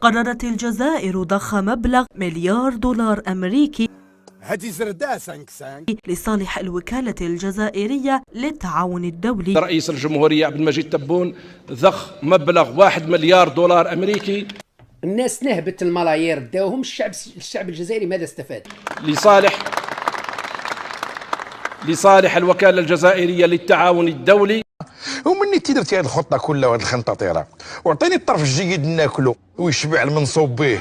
قررت الجزائر ضخ مبلغ مليار دولار أمريكي لصالح الوكالة الجزائرية للتعاون الدولي. رئيس الجمهورية عبد المجيد تبون ضخ مبلغ 1 مليار دولار أمريكي. الناس نهبت الملايير داوهم الشعب الجزائري ماذا استفاد؟ لصالح الوكالة الجزائرية للتعاون الدولي. ومني درتي هذه الخطه كلها وهذه الخنطاطيره وعطيني الطرف الجيد ناكلو ويشبع المنصوب به.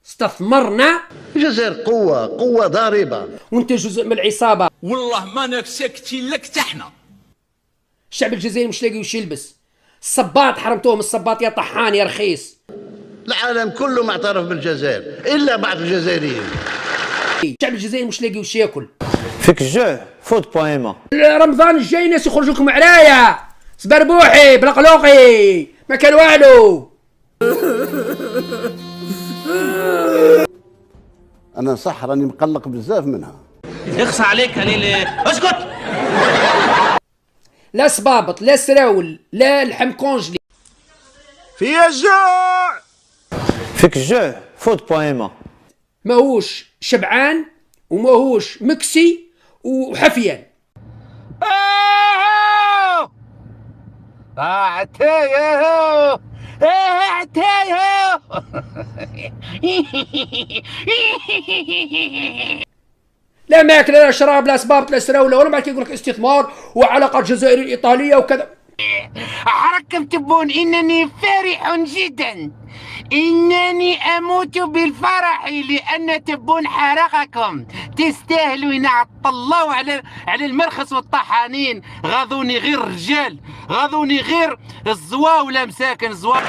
استثمرنا. الجزائر قوه ضاربه وانت جزء من العصابه. والله ما ساكتين لك تحنا. الشعب الجزائري مش لاقي وش يلبس. الصباط حرمتوهم، الصباط يا طحان يا رخيص. العالم كله معترف بالجزائر الا بعض الجزائريين. الشعب الجزائري مش لاقي وش ياكل. فيك الجوع فوت بويما. رمضان الجاي ناس يخرجوا لكم عرايا سبربوحي بلقلوقي ما كان والو. انا صح راني مقلق بزاف منها. اخصى عليك هليل اسكت. لا صبابط لا سراول لا لحم كونجلي. فيها الجوع. فيك الجوع فوت بويما. ماهوش شبعان وماهوش مكسي وحفيان. عتايه لا ماكل لا شراب لا صبابط لا سراوله ولا ما يقول لك استثمار وعلاقات جزائرية الإيطالية وكذا. حركم تبون إنني فرح جدا، إنني أموت بالفرح لأن تبون حرقكم تستاهلوا ينعطلوا على المرخص والطحانين. غاضوني غير رجال، غاضوني غير الزواولة مساكن زوا.